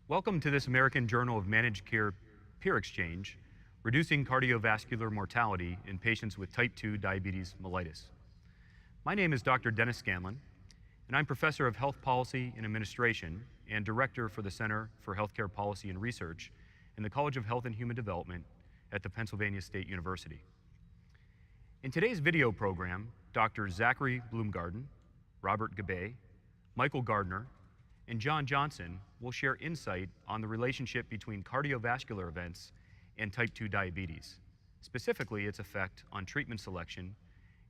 Welcome to this American Journal of Managed Care peer exchange, Reducing Cardiovascular Mortality in Patients with Type 2 Diabetes Mellitus. My name is Dr. Dennis Scanlon, and I'm Professor of Health Policy and Administration and Director for the Center for Healthcare Policy and Research in the College of Health and Human Development at the Pennsylvania State University. In today's video program, Dr. Zachary Bloomgarden, Robert Gabbay, Michael Gardner, and John Johnson will share insight on the relationship between cardiovascular events and type 2 diabetes, specifically its effect on treatment selection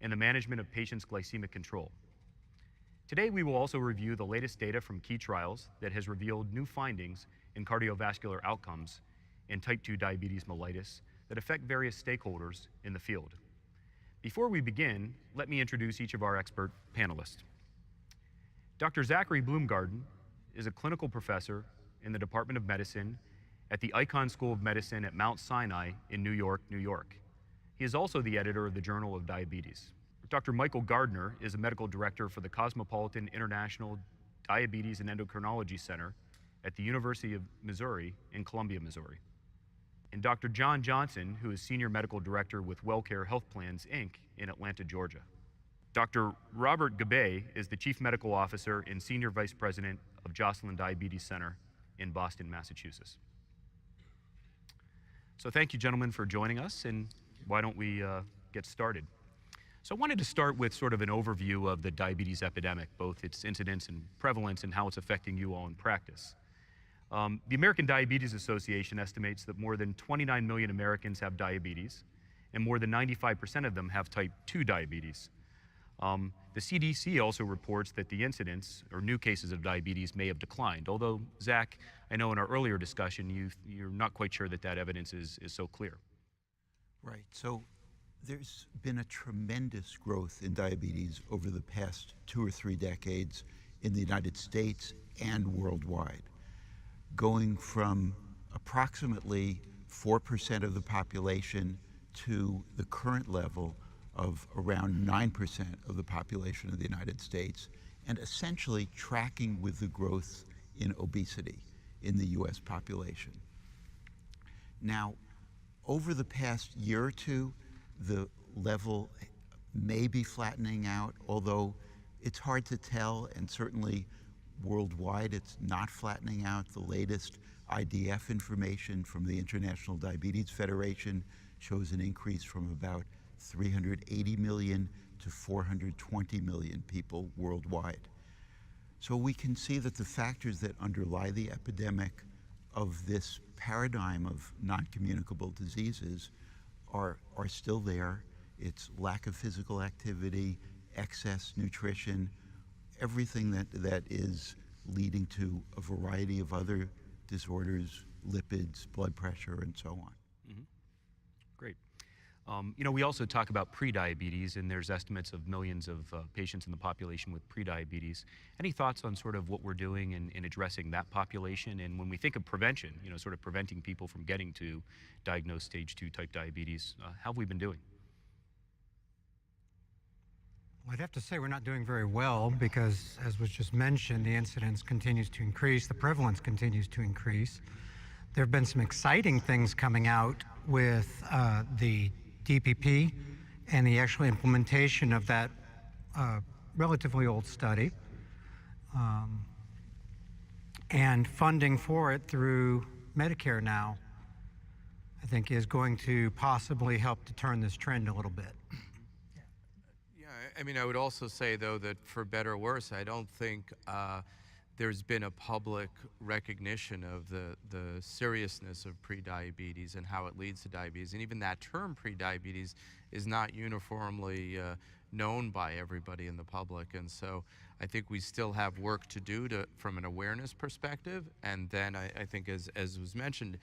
and the management of patients' glycemic control. Today, we will also review the latest data from key trials that has revealed new findings in cardiovascular outcomes in type 2 diabetes mellitus that affect various stakeholders in the field. Before we begin, let me introduce each of our expert panelists. Dr. Zachary Bloomgarden is a clinical professor in the Department of Medicine at the Icahn School of Medicine at Mount Sinai in New York, New York. He is also the editor of the Journal of Diabetes. Dr. Michael Gardner is a medical director for the Cosmopolitan International Diabetes and Endocrinology Center at the University of Missouri in Columbia, Missouri. And Dr. John Johnson, who is Senior Medical Director with WellCare Health Plans, Inc. in Atlanta, Georgia. Dr. Robert Gabbay is the Chief Medical Officer and Senior Vice President of Joslin Diabetes Center in Boston, Massachusetts. So thank you, gentlemen, for joining us, and why don't we get started? So I wanted to start with sort of an overview of the diabetes epidemic, both its incidence and prevalence and how it's affecting you all in practice. The American Diabetes Association estimates that more than 29 million Americans have diabetes, and more than 95% of them have type 2 diabetes. The CDC also reports that the incidence or new cases of diabetes may have declined, although, Zach, I know in our earlier discussion you're not quite sure that that evidence is so clear. Right. So there's been a tremendous growth in diabetes over the past 2 or 3 decades in the United States and worldwide, going from approximately 4% of the population to the current level of around 9% of the population of the United States, and essentially tracking with the growth in obesity in the US population. Now, over the past year or two, the level may be flattening out, although it's hard to tell, and certainly worldwide it's not flattening out. The latest IDF information from the International Diabetes Federation shows an increase from about 380 million to 420 million people worldwide. So we can see that the factors that underlie the epidemic of this paradigm of non-communicable diseases are still there. It's lack of physical activity, excess nutrition, everything that is leading to a variety of other disorders, lipids, blood pressure, and so on. Mm-hmm. Great. We also talk about prediabetes, and there's estimates of millions of patients in the population with prediabetes. Any thoughts on sort of what we're doing in addressing that population? And when we think of prevention, sort of preventing people from getting to diagnosed stage 2 type diabetes, how have we been doing? Well, I'd have to say we're not doing very well because, as was just mentioned, the incidence continues to increase, the prevalence continues to increase. There have been some exciting things coming out with the DPP and the actual implementation of that relatively old study, and funding for it through Medicare now, I think, is going to possibly help to turn this trend a little bit. Yeah, I mean, I would also say, though, that for better or worse, I don't think there's been a public recognition of the seriousness of prediabetes and how it leads to diabetes. And even that term prediabetes is not uniformly known by everybody in the public. And so I think we still have work to do from an awareness perspective. And then I think, as was mentioned,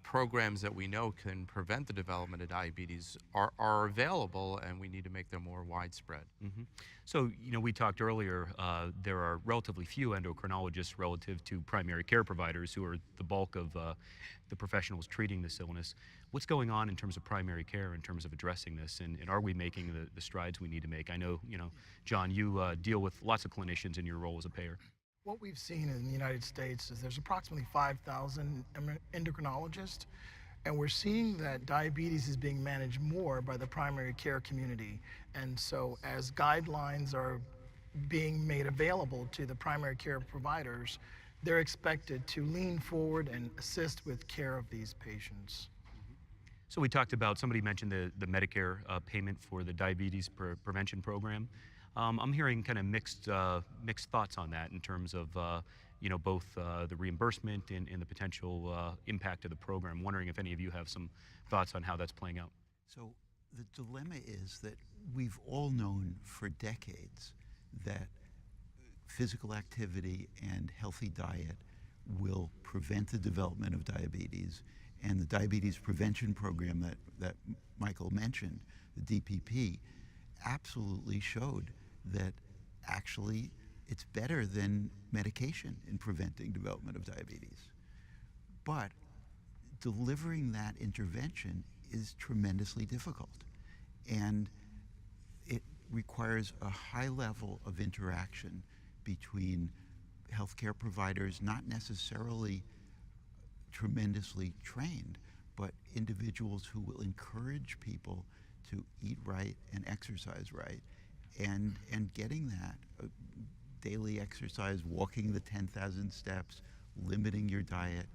programs that we know can prevent the development of diabetes are available, and we need to make them more widespread. Mm-hmm. So, we talked earlier, there are relatively few endocrinologists relative to primary care providers who are the bulk of the professionals treating this illness. What's going on in terms of primary care, in terms of addressing this, and are we making the strides we need to make? I know, John, you deal with lots of clinicians in your role as a payer. What we've seen in the United States is there's approximately 5,000 endocrinologists, and we're seeing that diabetes is being managed more by the primary care community. And so as guidelines are being made available to the primary care providers, they're expected to lean forward and assist with care of these patients. So we talked about, somebody mentioned the Medicare payment for the diabetes prevention program. I'm hearing kind of mixed thoughts on that in terms of both the reimbursement and the potential impact of the program. I'm wondering if any of you have some thoughts on how that's playing out. So the dilemma is that we've all known for decades that physical activity and healthy diet will prevent the development of diabetes, and the diabetes prevention program that Michael mentioned, the DPP, absolutely showed that actually it's better than medication in preventing development of diabetes. But delivering that intervention is tremendously difficult, and it requires a high level of interaction between healthcare providers, not necessarily tremendously trained, but individuals who will encourage people to eat right and exercise right, and getting that daily exercise, walking the 10,000 steps, limiting your diet,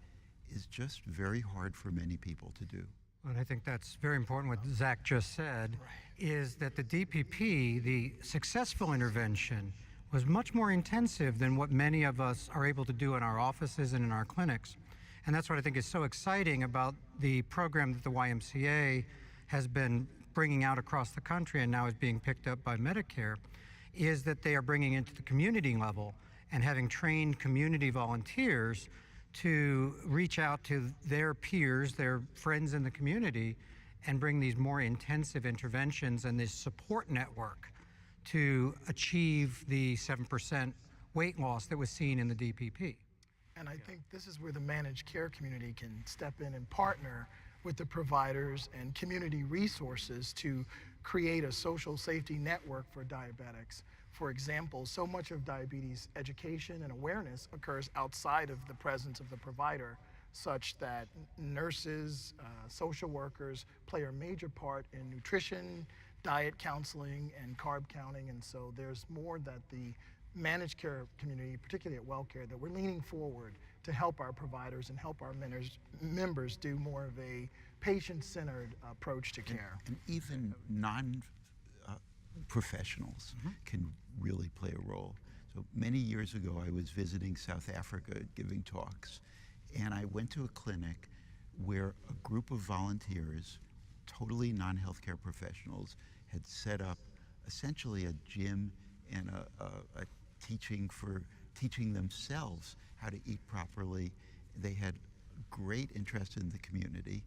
is just very hard for many people to do. And I think that's very important what Zach just said, is that the DPP, the successful intervention, was much more intensive than what many of us are able to do in our offices and in our clinics. And that's what I think is so exciting about the program that the YMCA has been bringing out across the country and now is being picked up by Medicare, is that they are bringing it to the community level and having trained community volunteers to reach out to their peers, their friends in the community, and bring these more intensive interventions and this support network to achieve the 7% weight loss that was seen in the DPP. And I think this is where the managed care community can step in and partner with the providers and community resources to create a social safety network for diabetics. For example, so much of diabetes education and awareness occurs outside of the presence of the provider, such that nurses, social workers play a major part in nutrition, diet counseling, and carb counting. And so there's more that the managed care community, particularly at WellCare, that we're leaning forward to help our providers and help our members do more of a patient-centered approach to care. And even non-professionals can really play a role. So many years ago, I was visiting South Africa giving talks, and I went to a clinic where a group of volunteers, totally non-healthcare professionals, had set up essentially a gym and a teaching themselves how to eat properly. They had great interest in the community,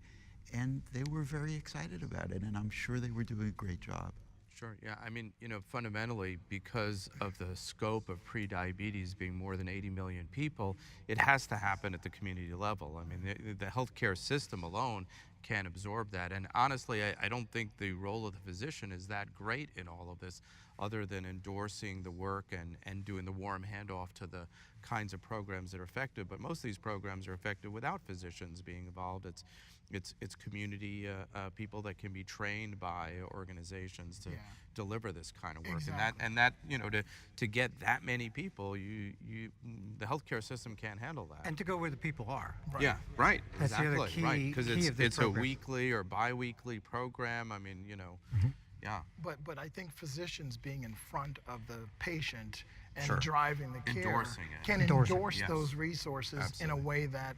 and they were very excited about it, and I'm sure they were doing a great job. Sure, yeah, I mean, fundamentally, because of the scope of prediabetes being more than 80 million people, it has to happen at the community level. I mean, the healthcare system alone can't absorb that. And honestly, I don't think the role of the physician is that great in all of this, other than endorsing the work and doing the warm handoff to the kinds of programs that are effective. But most of these programs are effective without physicians being involved. It's community people that can be trained by organizations to deliver this kind of work. Exactly. And that to get that many people, the healthcare system can't handle that. And to go where the people are. Right. Yeah, right. That's the exactly. other key, right, because key of this it's a program. weekly or bi-weekly program. I mean, yeah. But I think physicians being in front of the patient and Sure. driving the care Endorsing it. can Endorsing, endorse yes. those resources in a Absolutely. way that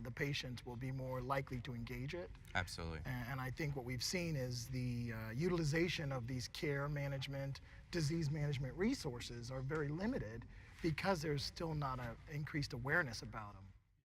the patient will be more likely to engage it. Absolutely. And I think what we've seen is the utilization of these care management, disease management resources are very limited because there's still not an increased awareness about them.